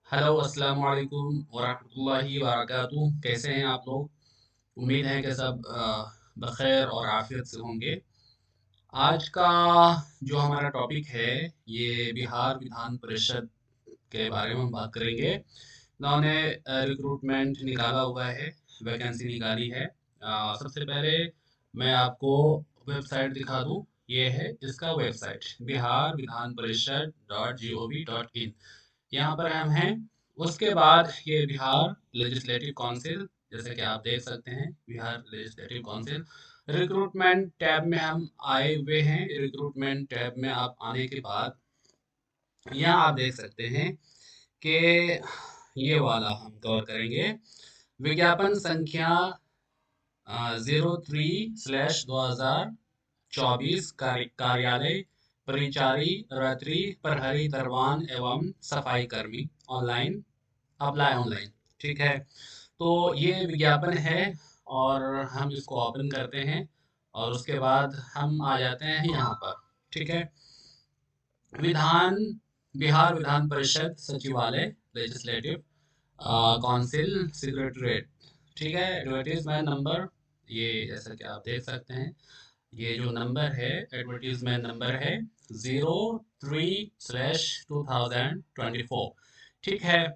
Hello अस्सलाम वालेकुम वरहमतुल्लाहि वबरकातुहू। कैसे हैं आप लोग? उम्मीद है कि सब बखैर और आफियत से होंगे। आज का जो हमारा टॉपिक है ये बिहार विधान परिषद के बारे में हम बात करेंगे। इन्होंने रिक्रूटमेंट निकाला हुआ है, वैकेंसी निकाली है। सबसे पहले मैं आपको वेबसाइट दिखा दूं। ये है इसका वेबसाइट बिहार विधान परिषद .gov.in। यहाँ पर हम हैं। उसके बाद ये बिहार लेजिस्लेटिव काउंसिल, जैसे कि आप देख सकते हैं Bihar legislative council recruitment tab में हम आए हुए हैं। रिक्रूटमेंट टैब में आप आने के बाद यहाँ आप देख सकते हैं कि ये वाला हम कवर करेंगे। विज्ञापन संख्या 03/2024 कार्यालय परिचारी रात्रि प्रहरी दरबान एवं सफाई कर्मी ऑनलाइन अप्लाई ऑनलाइन। ठीक है, तो ये विज्ञापन है और हम इसको ओपन करते हैं और उसके बाद हम आ जाते हैं यहाँ पर। ठीक है, विधान बिहार विधान परिषद सचिवालय लेजिस्लेटिव काउंसिल सेक्रेटरीट। ठीक है, एडवर्टीजमेंट नंबर ये जैसा कि आप देख सकते हैं, ये जो नंबर है एडवर्टीजमेंट नंबर है 03/2024। ठीक है,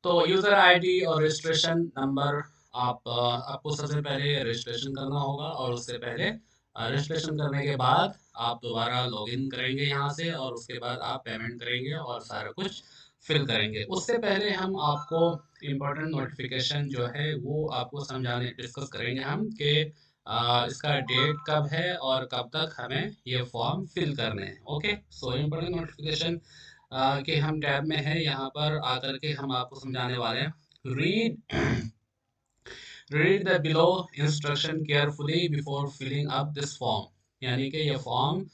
तो यूज़र आईडी और रजिस्ट्रेशन नंबर आपको सबसे पहले रजिस्ट्रेशन करना होगा और उससे पहले रजिस्ट्रेशन करने के बाद आप दोबारा लॉगिन करेंगे यहाँ से और उसके बाद आप पेमेंट करेंगे और सारा कुछ फिल करेंगे। उससे पहले हम आपको इम्पोर्टेंट नोटिफिकेशन जो है वो आपको समझाने डिस्कस करेंगे हम कि इसका डेट कब है और कब तक हमें ये फॉर्म फिल करने हैं। ओके, सो इम्पोर्टेंट नोटिफिकेशन कि हम टैब में है, यहाँ पर आकर के हम आपको समझाने वाले हैं। Read read the below instruction carefully before filling up this form. यानी कि ये फॉर्म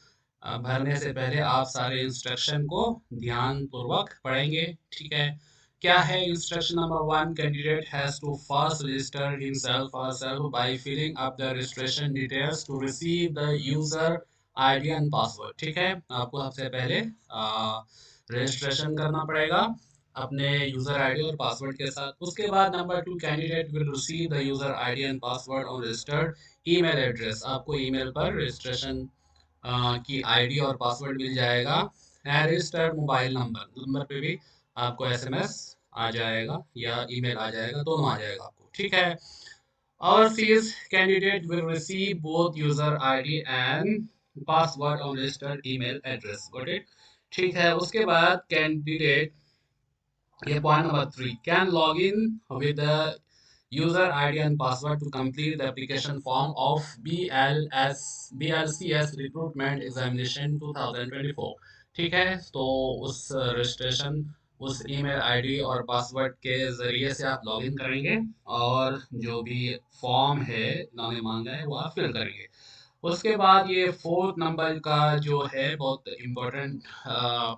भरने से पहले आप सारे इंस्ट्रक्शन को ध्यान पूर्वक पढ़ेंगे। ठीक है, क्या है instruction number 1? Candidate has to first register himself और herself by filling up the registration details to receive the user ID and password। ठीक है, आपको सबसे पहले रजिस्ट्रेशन करना पड़ेगा अपने यूजर आईडी और पासवर्ड के साथ। उसके बाद number 2, candidate will receive the user ID and password on registered email address. आपको ईमेल पर रजिस्ट्रेशन की आईडी और पासवर्ड मिल जाएगा। And registered mobile number number पे भी आपको एसएमएस आ जाएगा या ईमेल आ जाएगा, दोनों आ जाएगा आपको। ठीक है, और fees candidate will receive both user ID and password on registered email address. Got it? ठीक है, उसके बाद कैंडिडेट, ये point number 3, can log in with the user ID and password to complete the application form of BLCS Recruitment Examination 2024। ठीक है, तो उस registration उस ईमेल आईडी और पासवर्ड के ज़रिए से आप लॉगिन करेंगे और जो भी फॉर्म है इन्होंने मांगा है वो आप फिल करेंगे। उसके बाद ये 4th नंबर का जो है बहुत इम्पोर्टेंट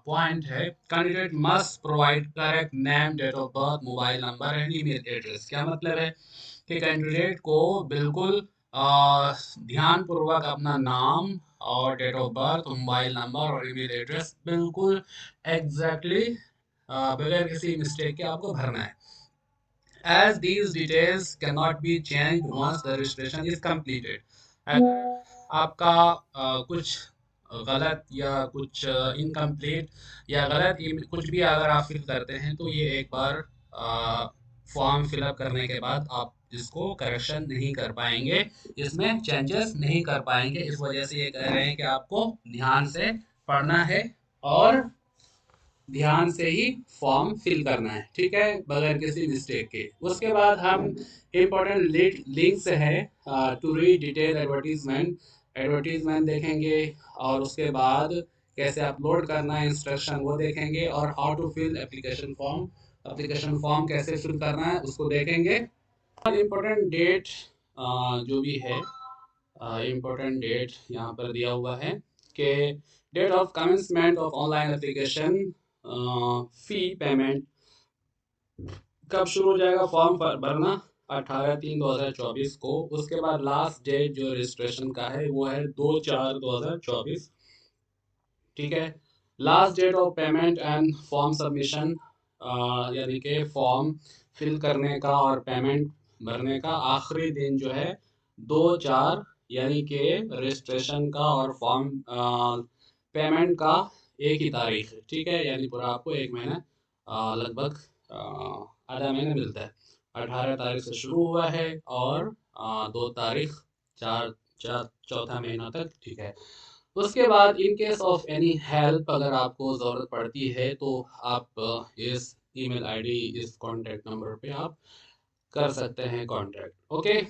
पॉइंट है। Candidate must provide correct name, date of birth, mobile number and email address. क्या मतलब है कि कैंडिडेट को बिल्कुल ध्यान पूर्वक अपना नाम और date of birth, mobile number और ईमेल एड्रेस बिल्कुल एग्जैक्टली बगैर किसी मिस्टेक के आपको भरना है। As these details cannot be changed once the registration is completed। अगर आपका कुछ गलत या कुछ इनकम्प्लीट या गलत कुछ भी अगर आप फिल करते हैं तो ये एक बार फॉर्म फिलअप करने के बाद आप इसको करेक्शन नहीं कर पाएंगे, इसमें चेंजेस नहीं कर पाएंगे। इस वजह से ये कह रहे हैं कि आपको ध्यान से पढ़ना है और ध्यान से ही फॉर्म फिल करना है। ठीक है, बगैर किसी मिस्टेक के। उसके बाद हम इम्पोर्टेंट लिंक्स है to read detail advertisement, advertisement देखेंगे और उसके बाद कैसे अपलोड करना है इंस्ट्रक्शन वो देखेंगे और how to fill application form, application form कैसे फिल करना है उसको देखेंगे। और इम्पोर्टेंट डेट जो भी है, इम्पोर्टेंट डेट यहाँ पर दिया हुआ है कि date of commencement of online application fee payment कब शुरू हो जाएगा फॉर्म भरना, 18/3/2024 को। उसके बाद लास्ट डेट जो रजिस्ट्रेशन का है वो है 2/4/2024। ठीक है, last date of payment and form submission यानी कि फॉर्म फिल करने का और पेमेंट भरने का आखिरी दिन जो है 2/4, यानी कि रजिस्ट्रेशन का और फॉर्म पेमेंट का एक ही तारीख है, ठीक है। यानी पूरा आपको एक महीना लगभग आधा महीना मिलता है। 18 तारीख से शुरू हुआ है और 2 तारीख, चार चार चौथा महीना तक, ठीक है। उसके बाद in case of any help अगर आपको ज़रूरत पड़ती है तो आप इस ईमेल आईडी, इस कॉन्टैक्ट नंबर पे आप कर सकते हैं कांटेक्ट, ओके।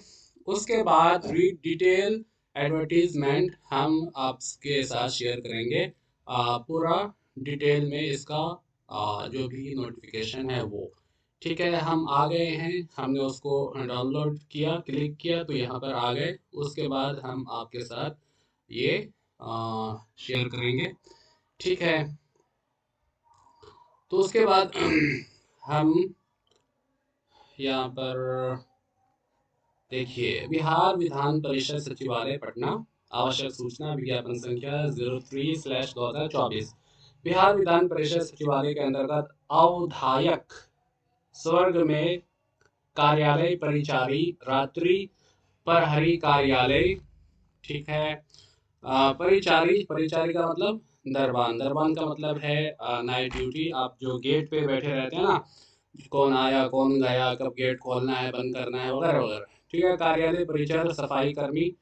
उसके बाद रीड डिटेल एडवर्टीजमेंट हम आपके साथ शेयर करेंगे, पूरा डिटेल में इसका जो भी नोटिफिकेशन है वो, ठीक है। हम आ गए हैं, हमने उसको डाउनलोड किया, क्लिक किया तो यहाँ पर आ गए। उसके बाद हम आपके साथ ये शेयर करेंगे, ठीक है। तो उसके बाद हम यहाँ पर देखिए, बिहार विधान परिषद सचिवालय पटना, आवश्यक सूचना विज्ञापन संख्या 03/2024। बिहार विधान परिषद सचिवालय के अंतर्गत अवधायक स्वर्ग में कार्यालय परिचारी, रात्रि प्रहरी कार्यालय, ठीक है। परिचारी, परिचारी का मतलब दरबान, दरबान का मतलब है नाइट ड्यूटी। आप जो गेट पे बैठे रहते हैं ना, कौन आया कौन गया, कब गेट खोलना है बंद करना है वगैरह वगैरह, ठीक है। कार्यालय परिचार, सफाई कर्मी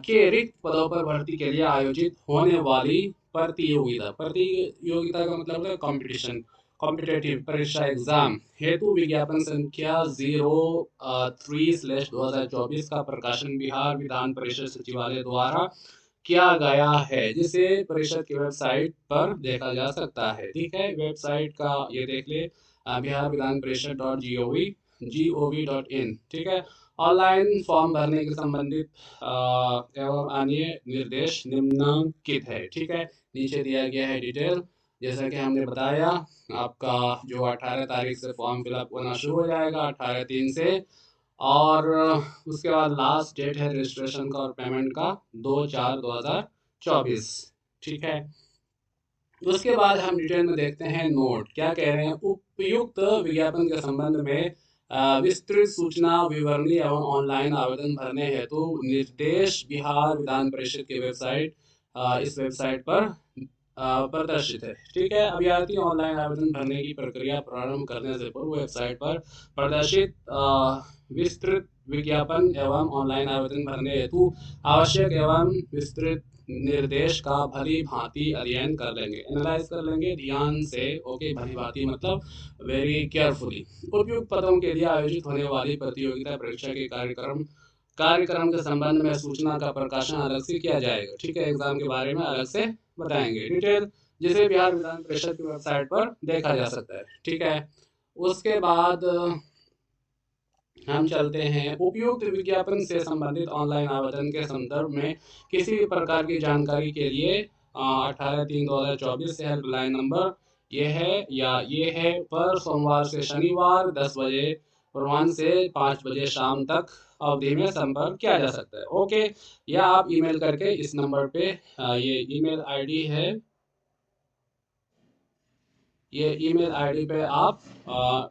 के रिक्त पदों पर भर्ती के लिए आयोजित होने वाली प्रतियोगिता, प्रतियोगिता का मतलब है कंपटीशन, कॉम्पिटेटिव परीक्षा एग्जाम हेतु विज्ञापन संख्या 03/2024 का प्रकाशन बिहार विधान परिषद सचिवालय द्वारा किया गया है, जिसे परिषद की वेबसाइट पर देखा जा सकता है, ठीक है। वेबसाइट का ये देख ले, बिहार विधान परिषद .gov.in, ठीक है। ऑनलाइन फॉर्म भरने के संबंधित एवं अन्य निर्देश निम्नलिखित है, ठीक है। नीचे दिया गया है डिटेल, जैसा कि हमने बताया, आपका जो 18 तारीख से फॉर्म फिलअप होना शुरू हो जाएगा, 18/3 से, और उसके बाद लास्ट डेट है रजिस्ट्रेशन का और पेमेंट का 2/4/2024, ठीक है। उसके बाद हम डिटेल में देखते हैं नोट क्या कह रहे हैं। उपयुक्त विज्ञापन के संबंध में विस्तृत सूचना विवरणी एवं ऑनलाइन आवेदन भरने हेतु निर्देश बिहार विधान परिषद की वेबसाइट, इस वेबसाइट पर प्रदर्शित है, ठीक है। अभ्यर्थी ऑनलाइन आवेदन भरने की प्रक्रिया प्रारंभ करने से पूर्व वेबसाइट पर प्रदर्शित विस्तृत विज्ञापन एवं ऑनलाइन आवेदन भरने हेतु आवश्यक एवं विस्तृत निर्देश का भली भांति अध्ययन कर लेंगे, एनालाइज कर लेंगे ध्यान से, ओके। भली भांति मतलब वेरी केयरफुली। उपयुक्त पदों के लिए आयोजित होने वाली प्रतियोगिता परीक्षा के कार्यक्रम के संबंध में सूचना का प्रकाशन अलग से किया जाएगा, ठीक है। एग्जाम के बारे में अलग से बताएंगे डिटेल, जिसे बिहार विधान परिषद की वेबसाइट पर देखा जा सकता है, ठीक है। उसके बाद हम चलते हैं उपयुक्त विज्ञापन से संबंधित ऑनलाइन आवेदन के संदर्भ में किसी भी प्रकार की जानकारी के लिए 18/3/2024 से हेल्पलाइन नंबर ये है पर सोमवार से शनिवार 10 बजे पूर्वाह्न से 5 बजे शाम तक अवधि में संपर्क किया जा सकता है, ओके। या आप ईमेल करके इस नंबर पे, ये ईमेल आईडी है, ये ईमेल आईडी पे आप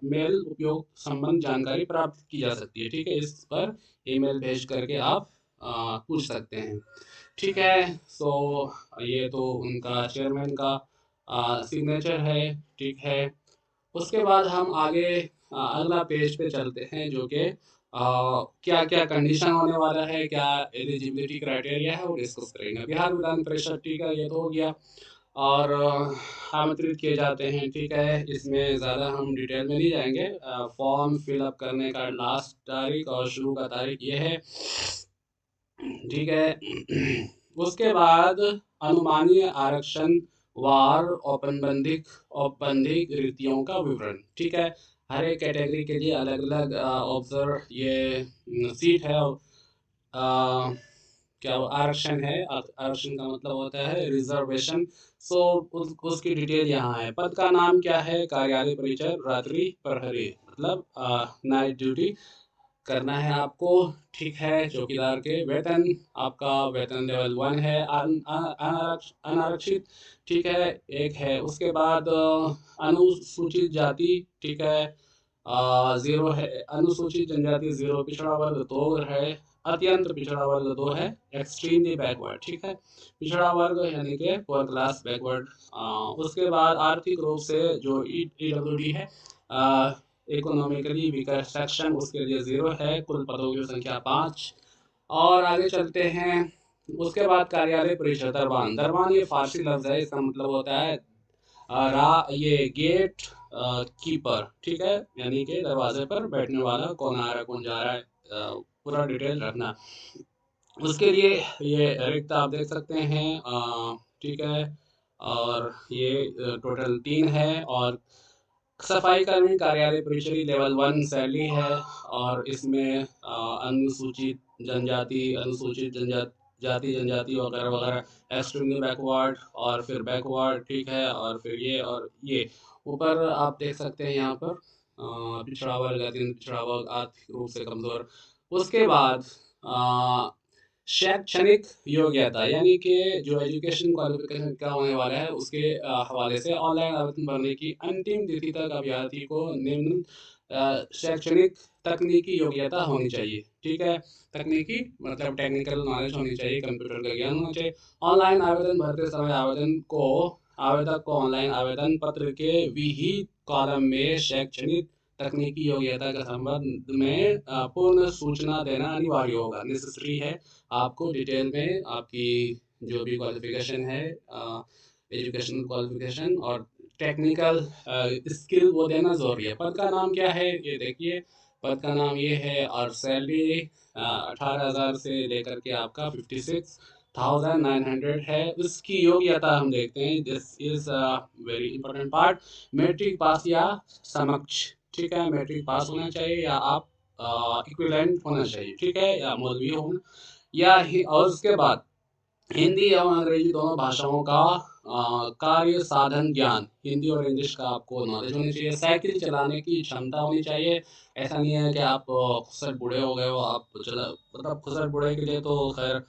मेल उपयोग संबंध जानकारी प्राप्त की जा सकती है, ठीक है। इस पर ईमेल भेज करके आप पूछ सकते हैं, ठीक है। सो ये तो उनका चेयरमैन का सिग्नेचर है, ठीक है। उसके बाद हम आगे अगला पेज पे चलते हैं, जो कि क्या क्या कंडीशन होने वाला है, क्या एलिजिबिलिटी क्राइटेरिया है, वो डिस्कस करेंगे। बिहार विधान परिषद, ठीक है, ये तो हो गया। और आमंत्रित किए जाते हैं, ठीक है। इसमें ज़्यादा हम डिटेल में नहीं जाएंगे। फॉर्म फिलअप करने का लास्ट तारीख और शुरू का तारीख ये है, ठीक है। उसके बाद अनुमानीय आरक्षण वार औपबंधिक रिक्तियों का विवरण, ठीक है। हर एक कैटेगरी के लिए अलग अलग ऑब्जर्व ये सीट है, क्या वो आरक्षण है। आरक्षण का मतलब होता है रिजर्वेशन। सो उसकी डिटेल यहाँ है। पद का नाम क्या है, कार्यालय परिचय रात्रि प्रहरी, मतलब नाइट ड्यूटी, करना है आपको। ठीक है, चौकीदार के वेतन, आपका वेतन लेवल 1 है, अनारक्षित। ठीक है, एक है। उसके बाद अनुसूचित जाति, ठीक है, 0 है। अनुसूचित जनजाति 0, पिछड़ा वर्ग 2 है, अत्यंत पिछड़ा वर्ग 2 है, एक्सट्रीमली बैकवर्ड। ठीक है, पिछड़ा वर्ग यानी कि पुअर क्लास, बैकवर्ड। उसके बाद आर्थिक रूप से जो ईडब्ल्यूडी है, इकोनॉमिकली वीकर सेक्शन, उसके लिए 0 है, कुल पदों की संख्या 5। और आगे चलते हैं। उसके बाद कार्यालय परिसर, दरबान। दरबान ये फारसी लफ्ज है, इसका मतलब होता है ये गेट कीपर। ठीक है, यानी कि दरवाजे पर बैठने वाला, कौन आ रहा है कौन जा रहा है, पूरा डिटेल रखना। उसके लिए ये रिक्त आप देख सकते हैं। ठीक है, और ये टोटल 3 है। और सफाई कर्मी कार्यालय परिचरी लेवल 1 सैलरी है, और इसमें अनुसूचित जनजाति, अनुसूचित जनजाति, जाति जनजाति वगैरह वगैरह, एक्सट्रीमली बैकवर्ड और फिर बैकवर्ड। ठीक है, और फिर ये और ये ऊपर आप देख सकते हैं यहाँ पर पिछड़ा वर्ग, अत्यंत पिछड़ा वर्ग, आर्थिक रूप से कमजोर। उसके बाद अ, शैक्षणिक योग्यता, यानी कि जो एजुकेशन क्वालिफिकेशन क्या होने वाला है, उसके हवाले से ऑनलाइन आवेदन भरने की अंतिम तिथि तक अभ्यर्थी को निम्न शैक्षणिक तकनीकी योग्यता होनी चाहिए। ठीक है, तकनीकी मतलब टेक्निकल नॉलेज होनी चाहिए, कंप्यूटर का ज्ञान होना चाहिए। ऑनलाइन आवेदन भरते समय आवेदक को ऑनलाइन आवेदन पत्र के विहित कॉलम में शैक्षणिक तकनीकी योग्यता के संबंध में पूर्ण सूचना देना अनिवार्य होगा, नेसेसरी है। आपको डिटेल में आपकी जो भी क्वालिफिकेशन है, एजुकेशनल क्वालिफिकेशन और टेक्निकल स्किल, वो देना जरूरी है। पद का नाम क्या है ये देखिए, पद का नाम ये है। और सैलरी 18,000 से लेकर के आपका 56,900 है। उसकी योग्यता हम देखते हैं, this is very important part. Matric pass या समक्ष। ठीक है, मैट्रिक पास होना चाहिए, या आप इक्विवेलेंट होना चाहिए। ठीक है, या मौलवी होना, और उसके बाद हिंदी एवं अंग्रेजी दोनों भाषाओं का कार्य साधन ज्ञान, हिंदी और इंग्लिश का आपको नॉलेज होनी चाहिए। साइकिल चलाने की क्षमता होनी चाहिए। ऐसा नहीं है कि आप खुसट बूढ़े हो गए हो, आप चला, मतलब खुसट बूढ़े के लिए तो खैर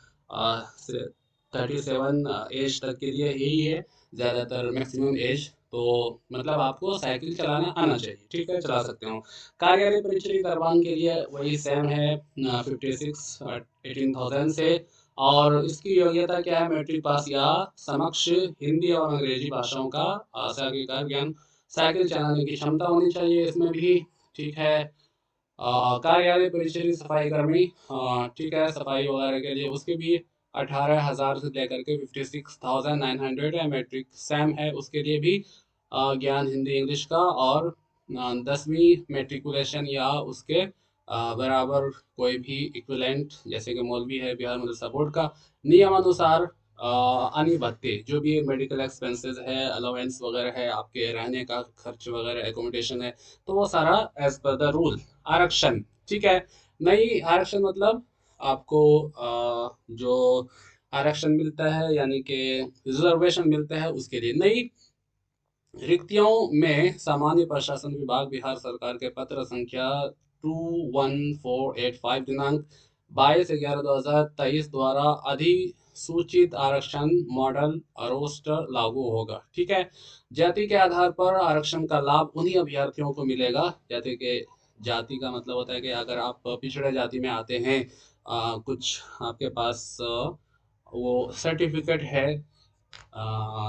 37 एज तक के लिए यही है ज़्यादातर मैक्सिमम एज। तो मतलब आपको साइकिल चलाना आना चाहिए। ठीक है, चला सकते हो। कार्यालय परिचय दरबान के लिए वही सेम है, 18,000 से। और इसकी योग्यता क्या है, मैट्रिक पास या समक्ष, हिंदी और अंग्रेजी भाषाओं का साइकिल का ज्ञान, साइकिल चलाने की क्षमता होनी चाहिए इसमें भी। ठीक है, कार्यालय परिचय सफाई कर्मी, ठीक है, सफाई वगैरह के लिए उसके भी 18,000 से लेकर के 56,900 है। मैट्रिक सेम है उसके लिए भी, ज्ञान हिंदी इंग्लिश का, और 10वीं मेट्रिकुलेशन या उसके बराबर कोई भी इक्विवेलेंट, जैसे कि मौलवी है बिहार मदरसा बोर्ड का। नियमानुसार अन्य भत्ते, जो भी मेडिकल एक्सपेंसेस है, अलाउंस वगैरह है, आपके रहने का खर्च वगैरह, एकोमोडेशन है, तो वो सारा एज पर द रूल। आरक्षण, ठीक है, नई आरक्षण मतलब आपको जो आरक्षण मिलता है, यानी कि रिजर्वेशन मिलता है, उसके लिए नई रिक्तियों में सामान्य प्रशासन विभाग बिहार सरकार के पत्र संख्या 21485 दिनांक 22/11/2023 द्वारा अधिसूचित आरक्षण मॉडल रोस्टर लागू होगा। ठीक है, जाति के आधार पर आरक्षण का लाभ उन्हीं अभ्यर्थियों को मिलेगा। जाति का मतलब होता है कि अगर आप पिछड़े जाति में आते हैं, कुछ आपके पास वो सर्टिफिकेट है,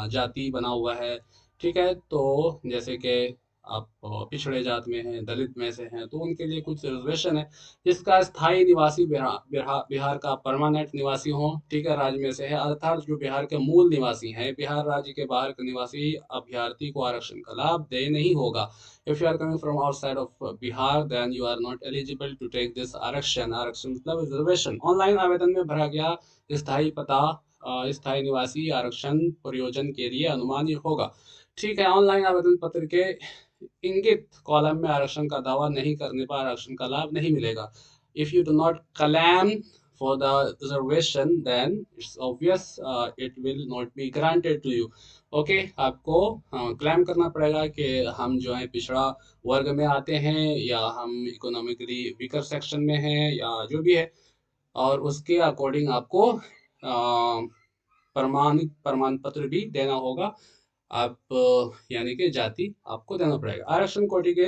जाति बना हुआ है। ठीक है, तो जैसे कि आप पिछड़े जात में हैं, दलित में से हैं, तो उनके लिए कुछ रिजर्वेशन है। जिसका स्थायी निवासी बिहार का परमानेंट निवासी हो, ठीक है, राज्य में से है, अर्थात जो बिहार के मूल निवासी हैं, बिहार राज्य के बाहर के निवासी अभ्यर्थी को आरक्षण का लाभ दे नहीं होगा। If you are coming from outside of Bihar, then you are not eligible to take this आरक्षण। आरक्षण मतलब रिजर्वेशन। ऑनलाइन आवेदन में भरा गया स्थायी पता स्थायी निवासी आरक्षण प्रयोजन के लिए अनुमान्य होगा। ठीक है, ऑनलाइन आवेदन पत्र के इंगित कॉलम में आरक्षण का दावा नहीं करने पर आरक्षण का लाभ नहीं मिलेगा। If you do not claim for the reservation, then it's obvious it will not be granted to you. Okay, आपको क्लेम करना पड़ेगा कि हम जो है पिछड़ा वर्ग में आते हैं, या हम इकोनॉमिकली वीकर सेक्शन में हैं, या जो भी है, और उसके अकॉर्डिंग आपको प्रमाणित प्रमाण पत्र भी देना होगा। आप यानी कि जाति आपको देना पड़ेगा। आरक्षण कोटि के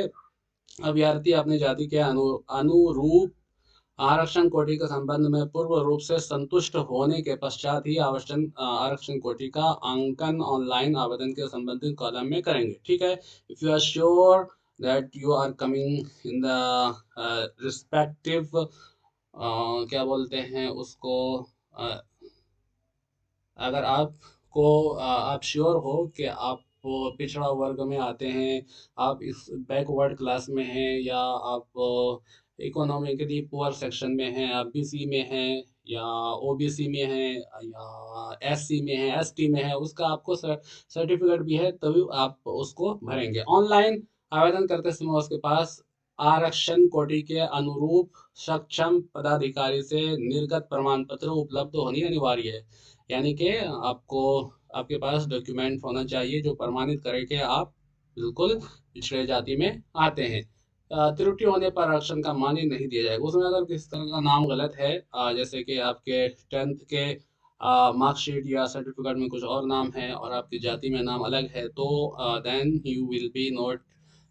अभ्यर्थी अपनी जाति के अनुरूप आरक्षण कोटि के संबंध में पूर्व रूप से संतुष्ट होने के पश्चात ही आरक्षण कोटि का अंकन ऑनलाइन आवेदन के संबंधित कॉलम में करेंगे। ठीक है, if you are sure that you are coming in the respective, क्या बोलते हैं उसको, अगर आपको आप श्योर हो कि आप पिछड़ा वर्ग में आते हैं, आप इस बैकवर्ड क्लास में हैं, या आप इकोनॉमिकली पुअर सेक्शन में हैं, आप बीसी में हैं, या ओबीसी में हैं, या एससी में हैं, एसटी में है, उसका आपको सर्टिफिकेट भी है, तभी आप उसको भरेंगे। ऑनलाइन आवेदन करते समय उसके पास आरक्षण कोटि के अनुरूप सक्षम पदाधिकारी से निर्गत प्रमाण पत्र उपलब्ध होनी अनिवार्य है। यानी कि आपको आपके पास डॉक्यूमेंट होना चाहिए जो प्रमाणित करे कि आप बिल्कुल पिछड़े जाति में आते हैं। त्रुटि होने पर आरक्षण का मान्य नहीं दिया जाएगा। उसमें अगर किसी तरह का नाम गलत है, जैसे कि आपके 10th के मार्कशीट या सर्टिफिकेट में कुछ और नाम है और आपकी जाति में नाम अलग है, तो then you will be not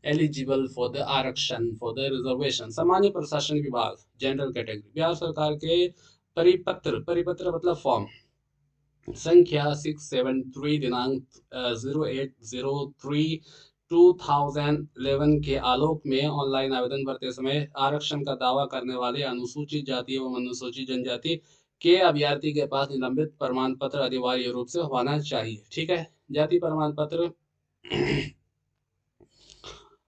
eligible for the आरक्षण, फॉर द रिजर्वेशन। सामान्य प्रशासन विभाग जनरल कैटेगरी, बिहार सरकार के परिपत्र, परिपत्र मतलब फॉर्म संख्या 673 दिनांक 0803/2011 के आलोक में ऑनलाइन आवेदन भरते समय आरक्षण का दावा करने वाले अनुसूचित जाति एवं अनुसूचित जनजाति के अभ्यर्थी के पास निलंबित प्रमाण पत्र अनिवार्य रूप से होना चाहिए। ठीक है, जाति प्रमाण पत्र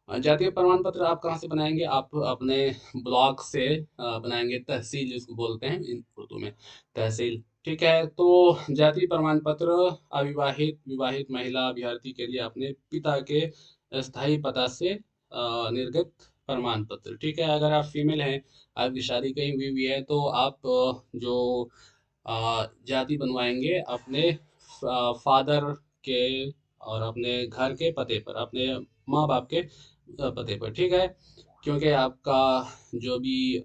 जातीय प्रमाण पत्र आप कहाँ से बनाएंगे? आप अपने ब्लॉक से बनाएंगे, तहसील जिसको बोलते हैं उर्दू में, तहसील। ठीक है, तो जाति प्रमाण पत्र अविवाहित विवाहित महिला अभ्यर्थी के लिए अपने पिता के स्थायी पता से निर्गत प्रमाण पत्र। ठीक है, अगर आप फीमेल हैं, आपकी शादी कहीं हुई हुई है, तो आप जो जाति बनवाएंगे अपने फादर के और अपने घर के पते पर, अपने माँ बाप के पते पर। ठीक है, क्योंकि आपका जो भी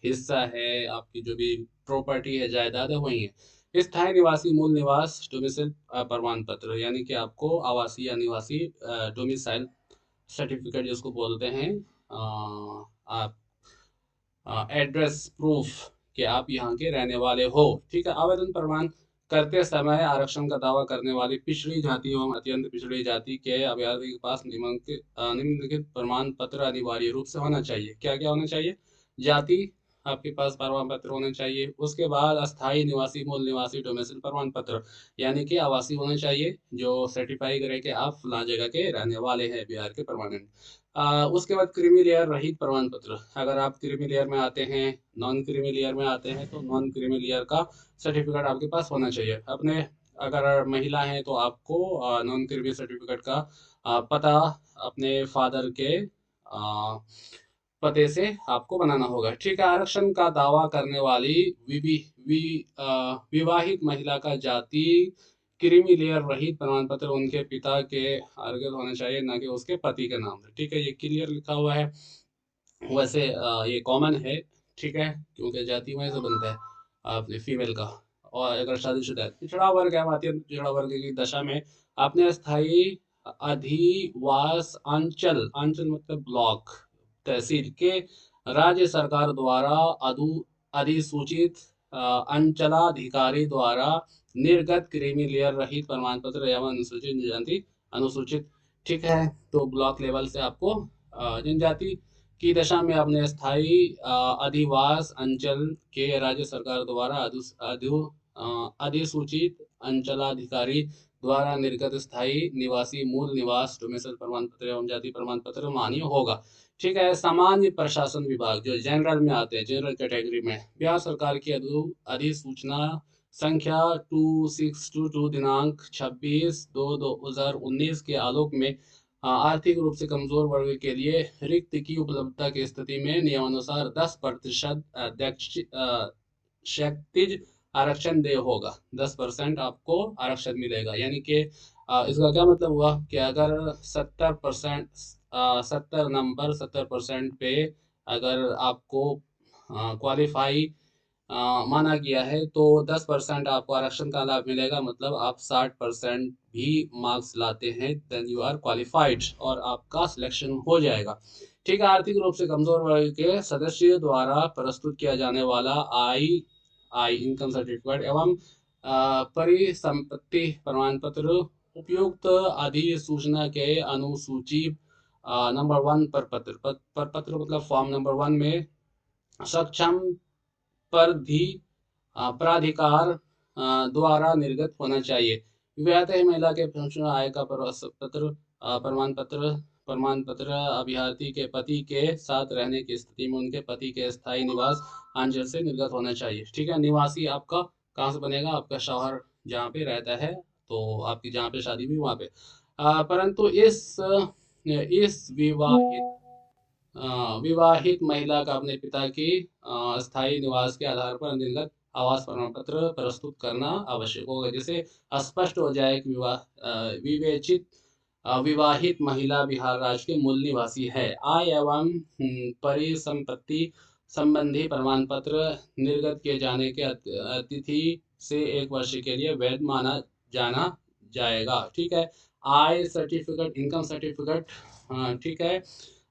हिस्सा है, आपकी जो भी प्रॉपर्टी है, जायदाद है, वही है। स्थायी निवासी मूल निवास डोमिसाइल प्रमाण पत्र, यानी कि आपको आवासीय या निवासी डोमिसाइल सर्टिफिकेट जिसको बोलते हैं, आप एड्रेस प्रूफ कि आप यहाँ के रहने वाले हो। ठीक है, आवेदन प्रमाण करते समय आरक्षण का दावा करने वाली पिछड़ी जाति एवं अत्यंत पिछड़ी जाति के अभ्यर्थी के पास निम्नलिखित प्रमाण पत्र अनिवार्य रूप से होना चाहिए। क्या क्या होना चाहिए? जाति, आपके पास प्रमाण पत्र होना चाहिए। उसके बाद अस्थायी निवासी मूल निवासी डोमिसाइल प्रमाण पत्र, यानी कि आवासी होना चाहिए, जो सर्टिफाई करे कि आप फला जगह के रहने वाले हैं, बिहार के परमानेंट। उसके बाद क्रीमी लेयर रहित प्रमाण पत्र, अगर आप क्रीमी लेयर में आते हैं, नॉन क्रीमी लेयर में आते हैं, तो नॉन क्रीमी लेयर का सर्टिफिकेट आपके पास होना चाहिए। अपने अगर महिला हैं तो आपको नॉन क्रीमी सर्टिफिकेट का पता अपने फादर के पते से आपको बनाना होगा। ठीक है, आरक्षण का दावा करने वाली विवाहित महिला का जाति क्रीमी लेयर रहित प्रमाण पत्र उनके पिता के अर्गल होना चाहिए, ना कि उसके पति के नाम से। ठीक है, ये क्लियर लिखा हुआ है। वैसे ये कॉमन है, ठीक है, क्योंकि जाति वहीं से बनता है आपने फीमेल का। और अगर शादीशुदा है, पिछड़ा वर्ग है, अत्यंत पिछड़ा वर्ग की दशा में आपने स्थायी अधिवास अंचल, अंचल मतलब ब्लॉक, तहसील के राज्य सरकार द्वारा अधिसूचित अंचलाधिकारी द्वारा निर्गत क्रीमी लेयर रहित प्रमाण पत्र एवं अनुसूचित जनजाति अनुसूचित। ठीक है, तो ब्लॉक लेवल से आपको जनजाति की दशा में अपने स्थायी अधिवास अंचल के राज्य सरकार द्वारा अधिसूचित अंचलाधिकारी द्वारा निर्गत स्थायी निवासी मूल निवास डोमिसाइल प्रमाण पत्र एवं जाति प्रमाण पत्र मान्य होगा। ठीक है, सामान्य प्रशासन विभाग जो जनरल में आते हैं, जनरल कैटेगरी में, बिहार सरकार की अधिसूचना संख्या 2622 दिनांक 26/2/2019 के आलोक में आर्थिक रूप से कमजोर वर्ग के लिए रिक्त की उपलब्धता की स्थिति में नियमानुसार 10% क्षैतिज आरक्षण देय होगा। 10% आपको आरक्षण मिलेगा। यानी कि इसका क्या मतलब हुआ कि अगर 70%, 70% पे अगर आपको क्वालिफाई माना गया है तो 10% आपको आरक्षण का लाभ मिलेगा। मतलब आप 60% भी मार्क्स लाते हैं, देन यू आर क्वालिफाइड और आपका सिलेक्शन हो जाएगा। ठीक है। आर्थिक रूप से कमजोर वर्ग के सदस्य द्वारा प्रस्तुत किया जाने वाला आई आई इनकम सर्टिफिकेट एवं परिसंपत्ति प्रमाण पत्र उपयुक्त अधिसूचना के अनुसूची नंबर 1 पर पत्र मतलब फॉर्म नंबर 1 में सक्षम पर भी प्राधिकार द्वारा निर्गत होना चाहिए। विवाहित महिला के पेंशन आय का पत्र प्रमाण पत्र अभ्यर्थी के पति के साथ रहने की स्थिति में उनके पति के स्थायी निवास अंचल से निर्गत होना चाहिए। ठीक है। निवासी आपका कहाँ से बनेगा? आपका शौहर जहाँ पे रहता है, तो आपकी जहाँ पे शादी हुई वहाँ पे। परंतु इस विवाहित महिला का अपने पिता की स्थायी निवास के आधार पर निर्गत आवास प्रमाण पत्र प्रस्तुत करना आवश्यक होगा, जिससे स्पष्ट हो जाए कि विवेचित विवाहित महिला बिहार राज्य के मूल निवासी है। आय एवं परिसंपत्ति संबंधी प्रमाण पत्र निर्गत किए जाने के तिथि से 1 वर्ष के लिए वैध माना जाना जाएगा। ठीक है। आय सर्टिफिकेट, इनकम सर्टिफिकेट, ठीक है,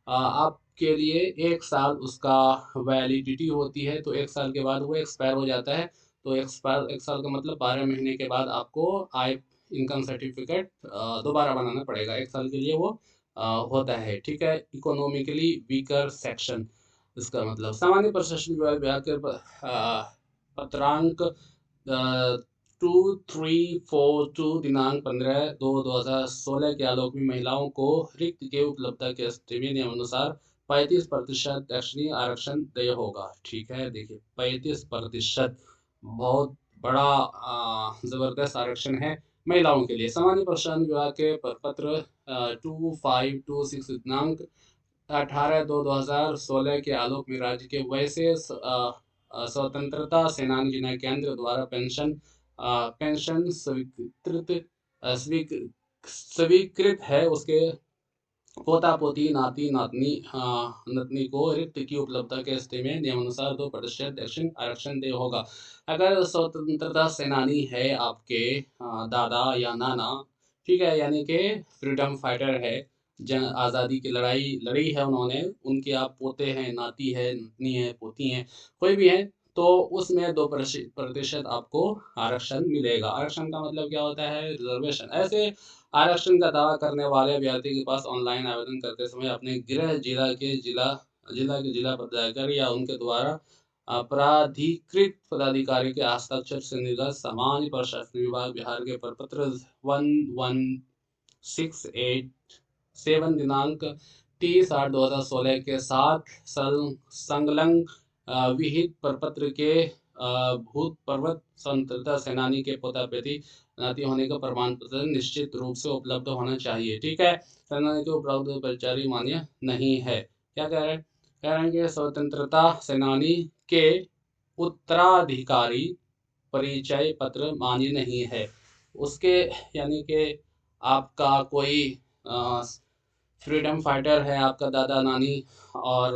आपके लिए 1 साल उसका वैलिडिटी होती है। तो 1 साल के बाद वो एक्सपायर हो जाता है। तो एक्सपायर 1 साल का मतलब 12 महीने के बाद आपको आय इनकम सर्टिफिकेट दोबारा बनाना पड़ेगा। 1 साल के लिए वो होता है। ठीक है। इकोनॉमिकली वीकर सेक्शन, इसका मतलब सामान्य प्रशासन विभाग के पत्रांक 2342 दिनांक 15/2/2016 के आलोक में महिलाओं को रिक्त के उपलब्धता के स्थिति में नियमानुसार 35% दक्षिणी आरक्षण देय होगा। ठीक है। देखिए 35% बहुत बड़ा जबरदस्त आरक्षण है महिलाओं के लिए। सामान्य प्रशासन विभाग के पत्र 2526 दिनांक 18/2/2016 के आलोक में राज्य के वैसे स्वतंत्रता सेनानी जिन्हें केंद्र द्वारा पेंशन स्वीकृत है, उसके पोता पोती नाती नातनी नतनी को रिक्त की उपलब्धता के स्थिति में नियमानुसार 2% दक्षिण आरक्षण दे होगा। अगर स्वतंत्रता सेनानी है आपके दादा या नाना, ठीक है, यानी कि फ्रीडम फाइटर है, जंग आज़ादी की लड़ाई लड़ी है उन्होंने, उनके आप पोते हैं, नाती है, नतनी है, पोती हैं, कोई भी है, तो उसमें 2% आपको आरक्षण मिलेगा। आरक्षण का मतलब क्या होता है? रिजर्वेशन। ऐसे आरक्षण का दावा करने वाले अभ्यर्थी के पास ऑनलाइन आवेदन करते समय अपने गृह जिला पदाधिकारी या उनके द्वारा प्राधिकृत पदाधिकारी के हस्ताक्षर से निर्गत सामान्य प्रशासन विभाग बिहार के प्रपत्र 11687 दिनांक 30/8/2016 के साथ संलग्न विहित प्रपत्र के भूतपूर्व स्वतंत्रता सेनानी के पोता बेटी नाती होने का प्रमाण पत्र निश्चित रूप से उपलब्ध होना चाहिए। ठीक है। सेनानी के उपलब्ध परिचय मान्य नहीं है। क्या कह रहे हैं? कह रहे हैं कि स्वतंत्रता सेनानी के उत्तराधिकारी परिचय पत्र मान्य नहीं है। उसके यानी कि आपका कोई फ्रीडम फाइटर है आपका दादा नानी, और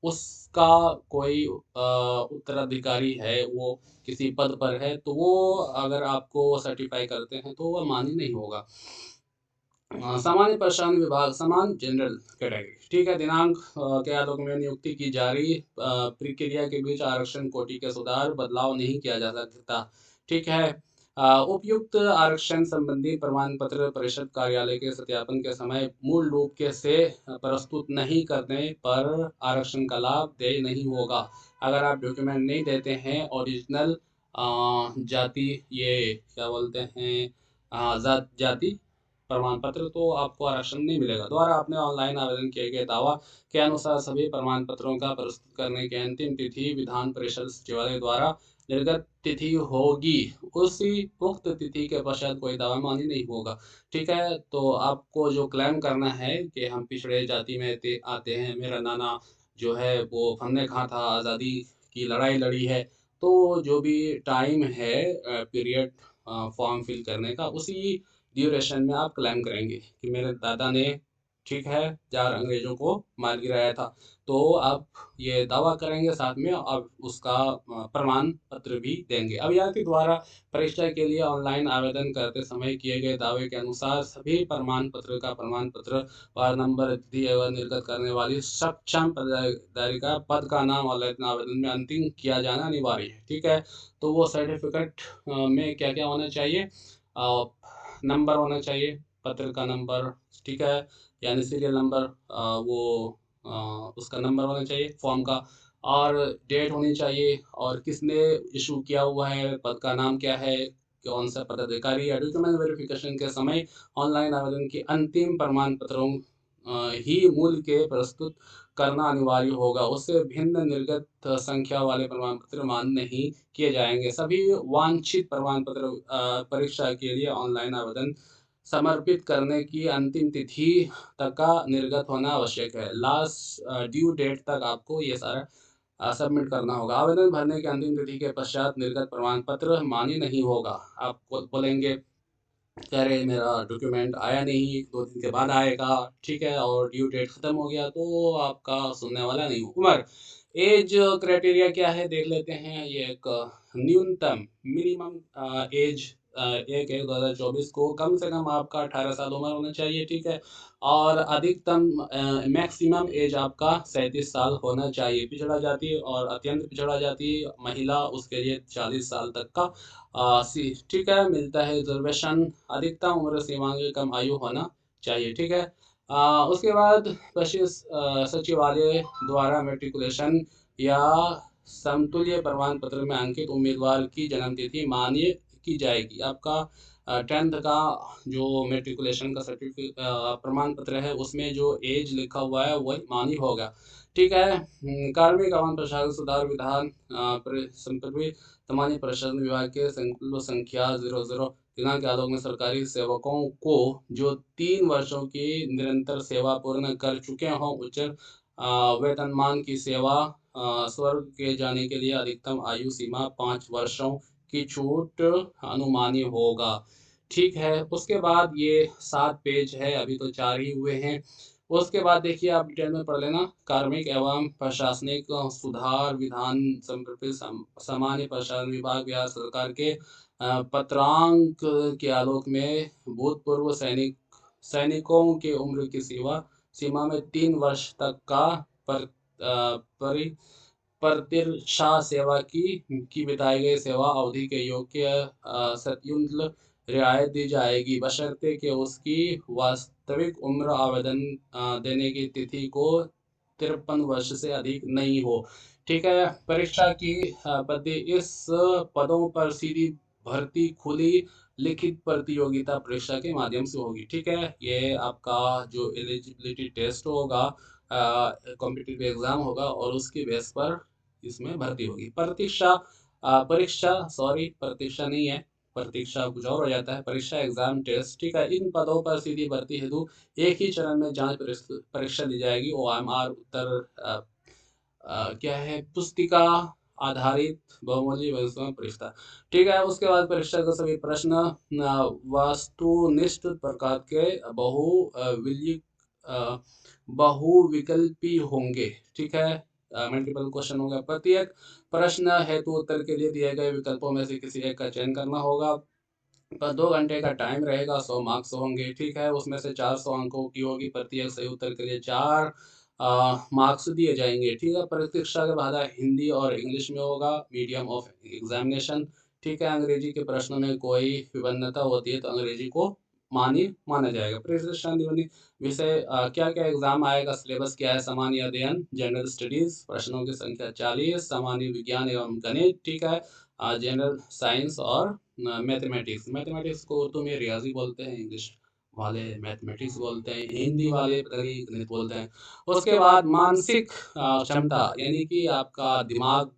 उसका कोई उत्तराधिकारी है, वो किसी पद पर है, तो वो अगर आपको सर्टिफाई करते हैं तो वह मान्य नहीं होगा। सामान्य प्रशासन विभाग समान जनरल कैटेगरी। ठीक है। दिनांक के आलोक में नियुक्ति की जारी प्रक्रिया के बीच आरक्षण कोटि के सुधार बदलाव नहीं किया जा सकता। ठीक है। उपयुक्त आरक्षण संबंधी प्रमाण पत्र परिषद कार्यालय के सत्यापन के समय मूल रूप के से प्रस्तुत नहीं करने पर आरक्षण का लाभ देय नहीं होगा। अगर आप डॉक्यूमेंट नहीं देते हैं ओरिजिनल जाति, ये क्या बोलते हैं, जाति प्रमाण पत्र, तो आपको आरक्षण नहीं मिलेगा। द्वारा आपने ऑनलाइन आवेदन किए गए दावा के अनुसार सभी प्रमाण पत्रों का प्रस्तुत करने की अंतिम तिथि विधान परिषद सचिवालय द्वारा निर्गत तिथि होगी। उसी उक्त तिथि के पश्चात कोई दावा मान्य नहीं होगा। ठीक है। तो आपको जो क्लेम करना है कि हम पिछड़े जाति में आते हैं, मेरा नाना जो है वो हमने कहा था आज़ादी की लड़ाई लड़ी है, तो जो भी टाइम है पीरियड फॉर्म फिल करने का, उसी ड्यूरेशन में आप क्लेम करेंगे कि मेरे दादा ने, ठीक है, 4 अंग्रेजों को मार गिराया था। तो आप ये दावा करेंगे, साथ में आप उसका प्रमाण पत्र भी देंगे। अभियंता द्वारा परीक्षा के लिए ऑनलाइन आवेदन करते समय किए गए दावे के अनुसार सभी प्रमाण पत्र का प्रमाण पत्र, वार्ड नंबर, तिथि एवं निर्गत करने वाली सक्षम पदाधिकारी का पद का नाम ऑनलाइन आवेदन में अंतिम किया जाना अनिवार्य है। ठीक है, तो वो सर्टिफिकेट में क्या क्या होना चाहिए? नंबर होना चाहिए, पत्र का नंबर, ठीक है, यानी सीरियल नंबर, वो उसका नंबर होना चाहिए फॉर्म का, और डेट होनी चाहिए, और किसने इशू किया हुआ है, पद का नाम क्या है, कौन सा पदाधिकारी है। डॉक्यूमेंट वेरिफिकेशन के समय ऑनलाइन आवेदन के अंतिम प्रमाण पत्रों ही मूल के प्रस्तुत करना अनिवार्य होगा, उससे भिन्न निर्गत संख्या वाले प्रमाण पत्र मान्य नहीं किए जाएंगे। सभी वांछित प्रमाण पत्र परीक्षा के लिए ऑनलाइन आवेदन समर्पित करने की अंतिम तिथि तक का निर्गत होना आवश्यक है। लास्ट ड्यू डेट तक आपको ये सारा सबमिट करना होगा। आवेदन भरने की अंतिम तिथि के पश्चात निर्गत प्रमाण पत्र मान्य नहीं होगा। आप बोलेंगे कह रहे मेरा डॉक्यूमेंट आया नहीं, 2 दिन के बाद आएगा, ठीक है, और ड्यू डेट खत्म हो गया, तो आपका सुनने वाला नहीं हो। उम्र, एज क्राइटेरिया क्या है देख लेते हैं। ये एक न्यूनतम मिनिमम एज, 1/1/2024 को कम से कम आपका 18 साल उम्र होना चाहिए, ठीक है, और अधिकतम मैक्सिमम एज आपका 37 साल होना चाहिए। पिछड़ा जाति और अत्यंत पिछड़ा जाति महिला, उसके लिए 40 साल तक का ठीक है, मिलता है रिजर्वेशन। अधिकतम उम्र सीमांक कम आयु होना चाहिए, ठीक है। उसके बाद सचिवालय द्वारा मेट्रिकुलेशन या समतुल्य प्रमाण पत्र में अंकित उम्मीदवार की जन्म तिथि मान्य की जाएगी। आपका 10th का जो मेट्रिकुलेशन का सर्टिफिकेट प्रमाण पत्र है, उसमें जो एज लिखा हुआ है वही मान्य होगा, ठीक है। कार्मिक एवं प्रशासन सुधार विधान संप्रभु सामान्य प्रशासन विभाग के संकल्प संख्या 00 दिनांक के आलोक में सरकारी सेवकों को जो 3 वर्षों की निरंतर सेवा पूर्ण कर चुके हों, उच्च वेतनमान की सेवा स्वर्ग के जाने के लिए अधिकतम आयु सीमा 5 वर्षों की छूट अनुमानी होगा, ठीक है। उसके बाद ये 7 पेज है, अभी तो 4 ही हुए हैं। उसके बाद देखिए, आप डिटेल में पढ़ लेना। कार्मिक एवं प्रशासनिक सुधार विधान संप्रपित सामान्य प्रशासन विभाग बिहार सरकार के पत्रांक के आलोक में भूतपूर्व सैनिकों के उम्र की सीमा में 3 वर्ष तक का पर परि प्रतिरक्षा सेवा की बिताई गई सेवा अवधि के योग्य सत्युल्य रियायत दी जाएगी, बशर्ते कि उसकी वास्तविक उम्र आवेदन देने की तिथि को 53 वर्ष से अधिक नहीं हो, ठीक है। परीक्षा की पद्धति, इस पदों पर सीधी भर्ती खुली लिखित प्रतियोगिता परीक्षा के माध्यम से होगी, ठीक है। ये आपका जो एलिजिबिलिटी टेस्ट होगा, कॉम्पिटिटिव एग्जाम होगा, और उसके बेस पर इसमें भर्ती होगी। परीक्षा, सॉरी, प्रतीक्षा नहीं है, प्रतीक्षा कुछ और हो जाता है, परीक्षा एग्जाम टेस्ट, ठीक है। इन पदों पर सीधी भर्ती हेतु एक ही चरण में जांच परीक्षा दी जाएगी। OMR उत्तर क्या है, पुस्तिका आधारित बहुमूल्य परीक्षा, ठीक है। उसके बाद परीक्षा के सभी प्रश्न वस्तुनिष्ठ प्रकार के बहुविकल्पी होंगे, ठीक है। मल्टीपल क्वेश्चन होगा। प्रत्येक प्रश्न हेतु उत्तर के लिए दिए गए विकल्पों में से किसी एक का चयन करना होगा। 2 घंटे का टाइम रहेगा, 100 मार्क्स होंगे, ठीक है। उसमें से 400 अंकों की होगी, प्रत्येक सही उत्तर के लिए 4 मार्क्स दिए जाएंगे, ठीक है। परीक्षा का भाषा हिंदी और इंग्लिश में होगा, मीडियम ऑफ एग्जामिनेशन, ठीक है। अंग्रेजी के प्रश्नों में कोई विभिन्नता होती है तो अंग्रेजी को मान्य माना जाएगा। परीक्षा विषय क्या क्या एग्जाम आएगा, सिलेबस क्या है, सामान्य अध्ययन जनरल स्टडीज, प्रश्नों की संख्या 40, सामान्य विज्ञान एवं गणित, ठीक है, जनरल साइंस और मैथमेटिक्स। मैथमेटिक्स को उर्दू में रियाजी बोलते हैं, इंग्लिश वाले मैथमेटिक्स बोलते हैं, हिंदी वाले गणित बोलते हैं। उसके बाद मानसिक क्षमता, यानी कि आपका दिमाग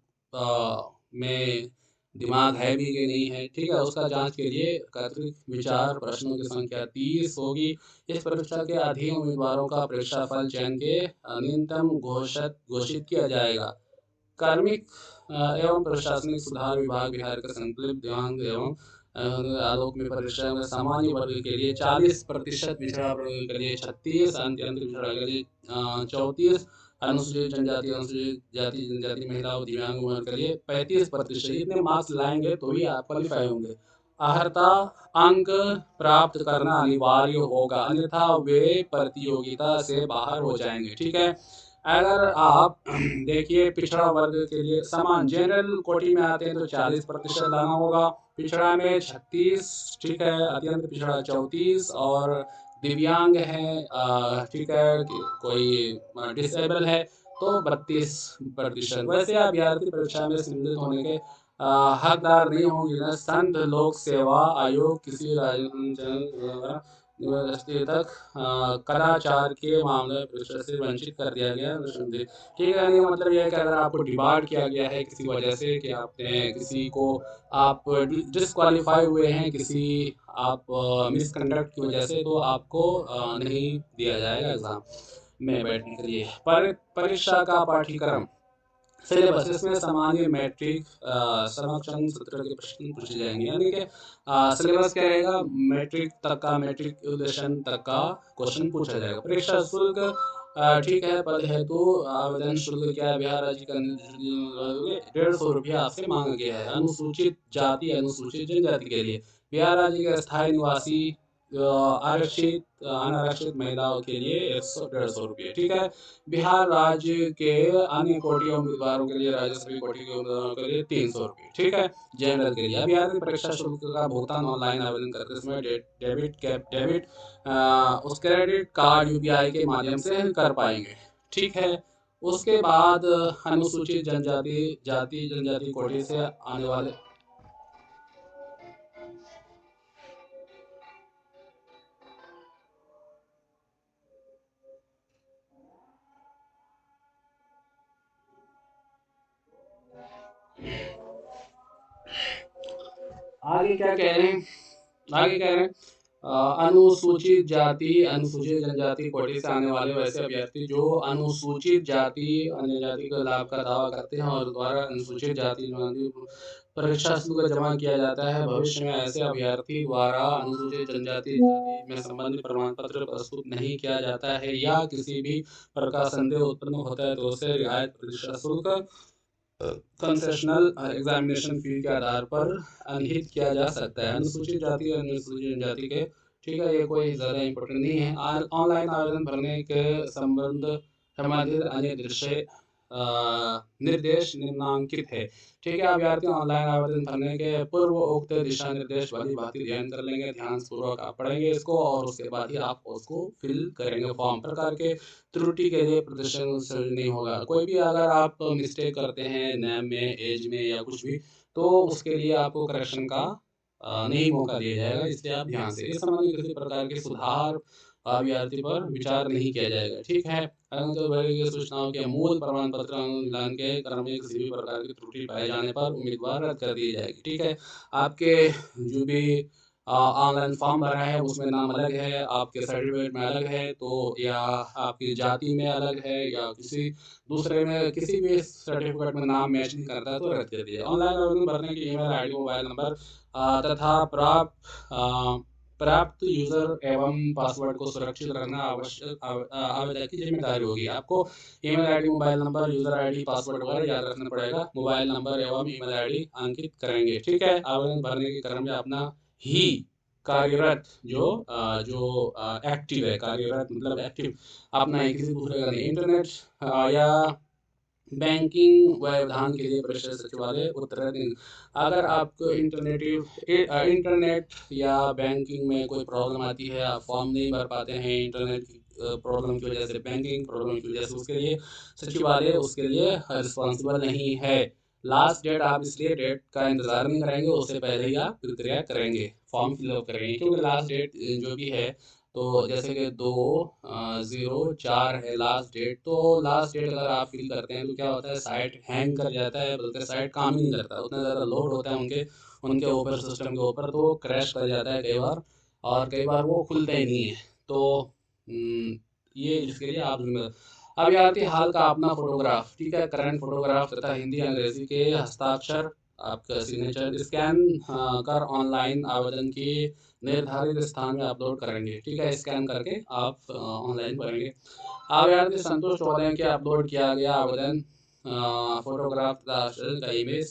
में दिमाग है भी कि नहीं है, ठीक है, उसका जांच के लिए एकत्रित विचार प्रश्नों की संख्या 30 होगी। इस परीक्षा के अधीन उम्मीदवारों का परीक्षा फल चयन के न्यूनतम घोषित किया जाएगा। कार्मिक एवं प्रशासनिक सुधार विभाग बिहार के संकलित दिव्यांग एवं आलोक में परिश्रम में सामान्य वर्ग के लिए 40%, पिछड़ा वर्ग के लिए 36, अत्यंत पिछड़ा के लिए 34, अनुसूचित जनजाति अनुसूचित जाति जनजाति महिला और दिव्यांग वर्ग के लिए 35%। इतने मार्क्स लाएंगे तो ही आप क्वालिफाई होंगे। अर्हता अंक प्राप्त करना अनिवार्य होगा, अन्यथा वे प्रतियोगिता से बाहर हो जाएंगे। ठीक है, अगर आप देखिए पिछड़ा वर्ग के लिए समान जनरल कोटि में आते हैं तो 40% लाना होगा, पिछड़ा में 36, ठीक है, अत्यंत पिछड़ा 34 और दिव्यांग है, ठीक है, कोई डिसेबल है तो 32%। वैसे अभ्यर्थी परीक्षा में सम्मिलित होने के हकदार नहीं होंगे ना। संघ लोक सेवा आयोग किसी राज्य तक कदाचार के मामले परीक्षा से वंचित कर दिया गया। ठीक है, नहीं मतलब यह है कि अगर आपको डिबार्ड किया गया है किसी वजह से कि आपने किसी को आप डिसक्वालीफाई हुए हैं किसी आप मिसकंडक्ट की वजह से, तो आपको नहीं दिया जाएगा एग्जाम में बैठने के लिए। परीक्षा का पाठ्यक्रम सिलेबस, इसमें सामान्य मैट्रिक संरक्षण सत्र के प्रश्न पूछे जाएंगे, यानी कि सिलेबस क्या रहेगा, मैट्रिक तक का, मैट्रिकुलेशन तक का क्वेश्चन पूछा जाएगा। परीक्षा शुल्क, ठीक है, पद हेतु आवेदन शुल्क क्या है, बिहार राज्य का 150 रुपया आपसे मांगा गया है। अनुसूचित जाति अनुसूचित जनजाति के लिए बिहार राज्य के स्थायी निवासी आरक्षित अनारक्षित महिलाओं के लिए 150 रुपये। ठीक है, बिहार राज्य के अन्य कोटि उम्मीदवारों के लिए, राज्य सभी कोटि के उम्मीदवारों के लिए 300 रुपये। ठीक है, जनरल के लिए बिहार की परीक्षा शुल्क का भुगतान ऑनलाइन आवेदन करते समय डेबिट उस क्रेडिट कार्ड यूपीआई के माध्यम से कर पाएंगे। ठीक है, उसके बाद अनुसूचित जाति जनजाति कोटि से आने वाले आगे क्या कह रहे हैं, आगे कह रहे हैं अनुसूचित जाति अनुसूचित जनजाति कोटि से आने वाले वैसे अभ्यर्थी जो अनुसूचित जाति अन्य जाति के लाभ का दावा करते हैं और द्वारा अनुसूचित जाति परीक्षा शुल्क जमा किया जाता है, भविष्य में ऐसे अभ्यर्थी द्वारा अनुसूचित जनजाति में संबंधित प्रमाण पत्र प्रस्तुत नहीं किया जाता है या किसी भी प्रकार संदेह उत्पन्न होता है तो उसे रियायत परीक्षा शुल्क कंसेशनल एग्जामिनेशन फी के आधार पर अनहित किया जा सकता है। अनुसूचित जाति और अनुसूचित जनजाति के, ठीक है, ये कोई ज़्यादा इम्पोर्टेंट नहीं है। ऑनलाइन आवेदन भरने के संबंधित अन्य निर्देश निम्नांकित है। ठीक है, अभ्यर्थी ऑनलाइन आवेदन भरने के पूर्व उक्त दिशा निर्देश वाली बातें ध्यान कर लेंगे, ध्यान पूर्वक आप पढ़ेंगे इसको और उसके बाद ही आप उसको फिल करेंगे फॉर्म। प्रकार के त्रुटि के लिए प्रदर्शन नहीं होगा। कोई भी अगर आप मिस्टेक करते हैं नेम में, एज में या कुछ भी, तो उसके लिए आपको करेक्शन का नहीं मौका दिया जाएगा, इसलिए आप ध्यान से इस संबंध में किसी प्रकार के सुधार अभ्यर्थी पर विचार नहीं किया जाएगा। ठीक है, सूचनाओं के मूल प्रमाण पत्र मिलान के क्रम में किसी भी प्रकार की त्रुटि पाए जाने पर उम्मीदवार रद्द कर दी जाएगी। ठीक है, आपके जो भी ऑनलाइन फॉर्म भरा है उसमें नाम अलग है, आपके सर्टिफिकेट में अलग है, तो या आपकी जाति में अलग है या किसी दूसरे में किसी भी सर्टिफिकेट में नाम मैच नहीं करता है तो रद्द कर दिया। ऑनलाइन आवेदन भरने की ईमेल आईडी मोबाइल नंबर तथा प्राप्त यूजर एवं पासवर्ड को सुरक्षित रखना आवश्यक आवेदक की जिम्मेदारी होगी। आपको email ID mobile number user ID password वगैरह याद रखना पड़ेगा। मोबाइल नंबर एवं ईमेल आईडी अंकित करेंगे। ठीक है, आवेदन भरने के क्रम में अपना ही कार्यरत जो एक्टिव है, कार्यरत मतलब एक्टिव अपना है, किसी दूसरे का नहीं। इंटरनेट या बैंकिंग व्यवधान के लिए परिषद सचिवालय उत्तर दिन। अगर आपको इंटरनेट या बैंकिंग में कोई प्रॉब्लम आती है, आप फॉर्म नहीं भर पाते हैं इंटरनेट की प्रॉब्लम की वजह से, बैंकिंग प्रॉब्लम की वजह से, उसके लिए सचिवालय उसके लिए रिस्पॉन्सिबल नहीं है। लास्ट डेट आप इसलिए डेट का इंतजार नहीं करेंगे, उससे पहले ही आप प्रक्रिया करेंगे, फॉर्म फिलअप करेंगे, क्योंकि लास्ट डेट जो भी है तो जैसे कि 2/04 है लास्ट डेट, तो लास्ट डेट अगर आप फिल करते हैं तो क्या होता है, साइट हैंग कर जाता है, बल्कि साइट काम ही नहीं करता, उतना ज़्यादा लोड होता है उनके ऊपर, सिस्टम के ऊपर, तो क्रैश कर जाता है कई बार और कई बार वो खुलता ही नहीं है। तो ये इसके लिए आप अभ्यर्थी हाल का अपना फोटोग्राफ, ठीक है, करंट फोटोग्राफ तथा हिंदी अंग्रेजी के हस्ताक्षर, आपका सिग्नेचर स्कैन कर ऑनलाइन आवेदन की निर्धारित स्थान में अपलोड करेंगे, ठीक है, स्कैन करके आप ऑनलाइन करेंगे। अभ्यर्थी संतुष्ट हो रहे हैं कि अपलोड किया गया आवेदन फोटोग्राफ का इमेज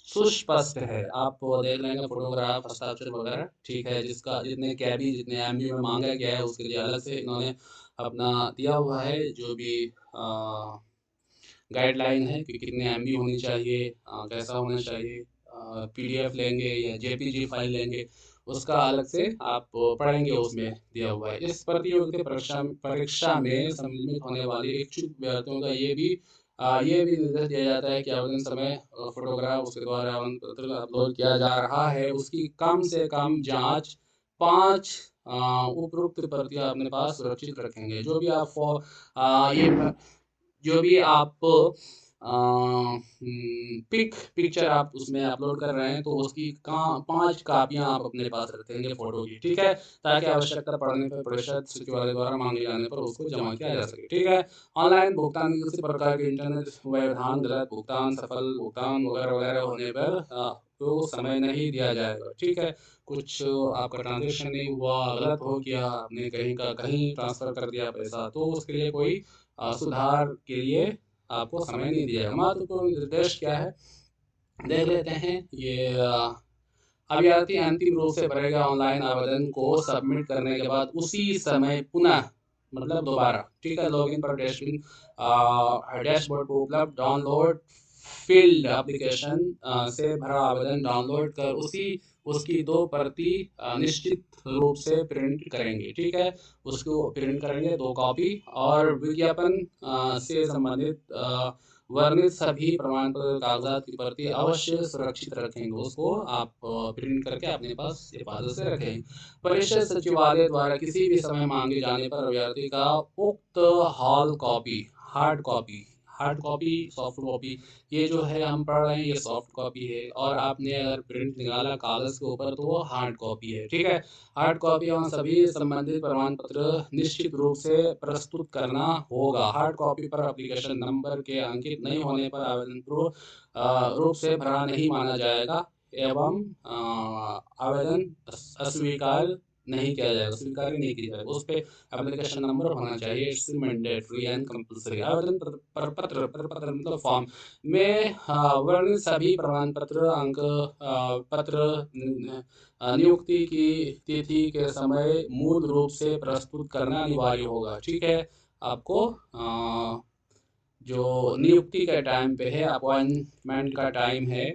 सुस्पष्ट है, आप देख लेंगे फोटोग्राफ हस्ताक्षर वगैरह, ठीक है, जिसका जितने कैबी जितने एमबी में मांगा गया है उसके लिए अलग से इन्होंने अपना दिया हुआ है, जो भी गाइडलाइन है कि कितने एमबी होनी चाहिए, कैसा होना चाहिए, पीडीएफ लेंगे या जेपीजी फाइल लेंगे, उसका अलग से आप पढ़ेंगे, उसमें दिया हुआ है। इस प्रतियोगिता परीक्षा परीक्षा में सम्मिलित होने वाले इच्छुक अभ्यर्थियों का ये भी निर्देश दिया जाता है कि आवेदन समय फोटोग्राफ उसके द्वारा आवेदन पत्र अपलोड किया जा रहा है उसकी कम से कम जांच 5 उपरोक्त प्रतियां अपने पास सुरक्षित रखेंगे। ये जो भी आप पिक्चर आप उसमें अपलोड कर रहे हैं तो उसकी 5 कापियां आप अपने पास रखेंगे फोटो की, ठीक है, ताकि आवश्यकता पड़ने पर परिषद सचिवालय द्वारा मांगे जाने पर उसको जमा किया जा सके, ठीक है। ऑनलाइन भुगतान की किसी प्रकार के इंटरनेट व्यवधान, गलत भुगतान, सफल भुगतान वगैरह वगैरह होने पर तो समय नहीं दिया जाएगा, ठीक है। कुछ आपका ट्रांजेक्शन नहीं हुआ, गलत हो गया, आपने कहीं का कहीं ट्रांसफर कर दिया पैसा, तो उसके लिए कोई सुधार के लिए आपको समय नहीं दिया जाएगा। महत्वपूर्ण निर्देश क्या है देख लेते हैं। ये अभ्यर्थी अंतिम रूप से भरेगा ऑनलाइन आवेदन को सबमिट करने के बाद उसी समय पुनः मतलब दोबारा, ठीक है, लॉगिन पर डैशबोर्ड को उपलब्ध डाउनलोड फील्ड एप्लीकेशन से भरा आवेदन डाउनलोड कर उसी उसकी 2 प्रति निश्चित रूप से प्रिंट करेंगे, ठीक है, उसको प्रिंट करेंगे 2 कॉपी, और विज्ञापन से संबंधित वर्णित सभी प्रमाण पत्र कागजात की प्रति अवश्य सुरक्षित रखेंगे, उसको आप प्रिंट करके अपने पास हिफाजत से रखेंगे। परिषद सचिवालय द्वारा किसी भी समय मांगे जाने पर अभ्यर्थी का उक्त hall copy hard copy hard copy soft copy, ये जो है हम पढ़ रहे हैं ये सॉफ्ट कॉपी है, और आपने अगर प्रिंट निकाला कागज के ऊपर तो वो हार्ड कॉपी है, ठीक है। हार्ड कॉपी एवं सभी संबंधित प्रमाण पत्र निश्चित रूप से प्रस्तुत करना होगा। हार्ड कॉपी पर एप्लीकेशन नंबर के अंकित नहीं होने पर आवेदन रूप से भरा नहीं माना जाएगा एवं आवेदन अस्वीकार नहीं किया जाएगा, स्वीकार नहीं किया जाएगा, उस पे एप्लीकेशन नंबर होना चाहिए। It's mandatory and compulsory. आवेदन पर पत्र मतलब फॉर्म में वर्णित सभी प्रमाण पत्र अंक पत्र नियुक्ति की तिथि के समय मूल रूप से प्रस्तुत करना अनिवार्य होगा, ठीक है। आपको जो नियुक्ति के टाइम पे है, अपॉइंटमेंट का टाइम है,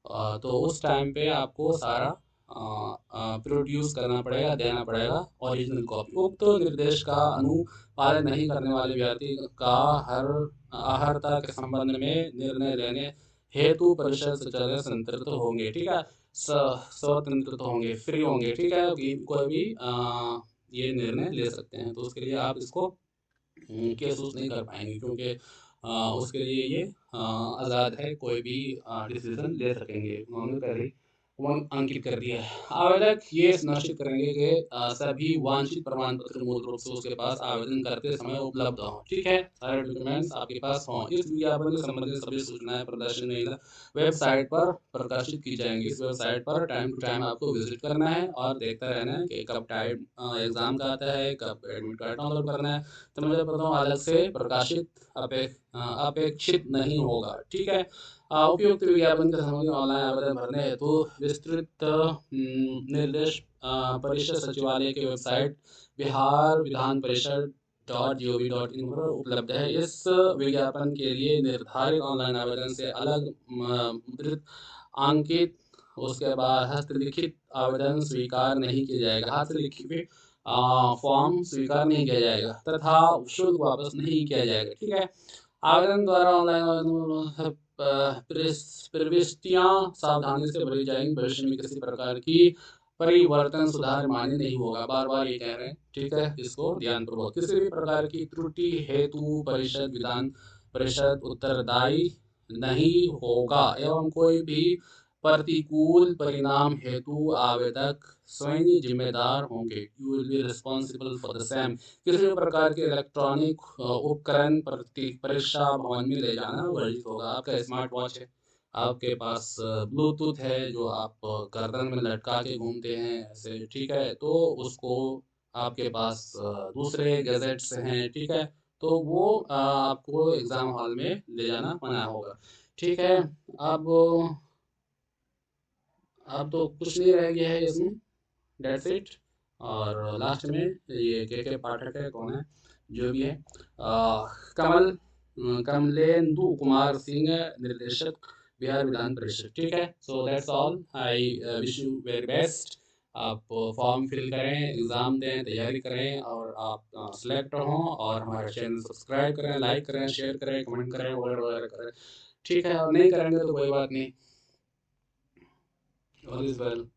तो उस टाइम पे आपको सारा प्रोड्यूस करना पड़ेगा, देना पड़ेगा ओरिजिनल कॉपी। उक्त निर्देश का अनुपालन नहीं करने वाले व्यक्ति का अहर्ता के संबंध में निर्णय लेने हेतु परिषद सचिवालय संतृप्त होंगे, ठीक है, स्वतंत्र होंगे, फ्री होंगे, ठीक है, कि कोई भी ये निर्णय ले सकते हैं, तो उसके लिए आप इसको केस उस नहीं कर पाएंगे, क्योंकि उसके लिए ये आज़ाद है, कोई भी डिसीजन ले सकेंगे। उन्होंने पहले ही अंकित कर दिया है। आवेदक ये सुनिश्चित करेंगे कि सभी वांछित प्रमाण पत्र मूल रूप से उसके पास आवेदन करते समय उपलब्ध हों, ठीक है, सारे डॉक्यूमेंट्स आपके पास हों। इस विज्ञापन से संबंधित सभी सूचनाएं प्रदर्शन वेबसाइट पर प्रकाशित की जाएंगी। इस वेबसाइट पर टाइम टू टाइम आपको विजिट करना है और देखता रहना है कि कब टाइम एग्जाम का आता है, कब एडमिट कार्ड डाउनलोड करना है, तो मुझे पता हूँ अलग से प्रकाशित अपेक्षित नहीं होगा, ठीक है। उपयुक्त विज्ञापन के संबंधी ऑनलाइन आवेदन भरने हेतु विस्तृत निर्देश परिषद सचिवालय की वेबसाइट बिहार विधान परिषद .gov.in पर उपलब्ध है। इस विज्ञापन के लिए निर्धारित ऑनलाइन आवेदन से अलग मुद्रित अंकित उसके बाद हस्तलिखित आवेदन स्वीकार नहीं किया जाएगा। हाथ से लिखी हुई फॉर्म स्वीकार नहीं किया जाएगा तथा शुल्क वापस नहीं किया जाएगा, ठीक है। आवेदन द्वारा ऑनलाइन प्रविष्टियां सावधानी से भरी जाएंगी, भविष्य में किसी प्रकार की परिवर्तन सुधार मान्य नहीं होगा, बार बार ये कह रहे हैं, ठीक है, इसको ध्यानपूर्वक। किसी भी प्रकार की त्रुटि हेतु विधान परिषद उत्तरदायी नहीं होगा एवं कोई भी प्रतिकूल परिणाम हेतु आवेदक स्वयं जिम्मेदार होंगे। You will be responsible for the same. किसी भी प्रकार के इलेक्ट्रॉनिक उपकरण परीक्षा भवन में ले जाना वर्जित होगा। आपका स्मार्ट वॉच है, आपके पास ब्लूटूथ है जो आप गर्दन में लटका के घूमते हैं ऐसे, ठीक है, तो उसको आपके पास दूसरे गैजेट्स हैं, ठीक है, तो वो आपको एग्ज़ाम हॉल में ले जाना मना होगा, ठीक है। अब अब तो कुछ नहीं रह गया है इसमें, डेट्स इट। और लास्ट में ये के पाठक है, कौन है जो भी है, कमल कमलेंदु कुमार सिंह, निर्देशक बिहार विधान परिषद, ठीक है। So that's all, I wish you very best. आप फॉर्म फिल करें, एग्ज़ाम दें, तैयारी करें और आप सिलेक्ट हों, और हमारे चैनल सब्सक्राइब करें, लाइक करें, शेयर करें, कमेंट करें, वगैरह वगैरह करें, ठीक है। और नहीं करेंगे तो कोई बात नहीं, ऑल इज़ वेल।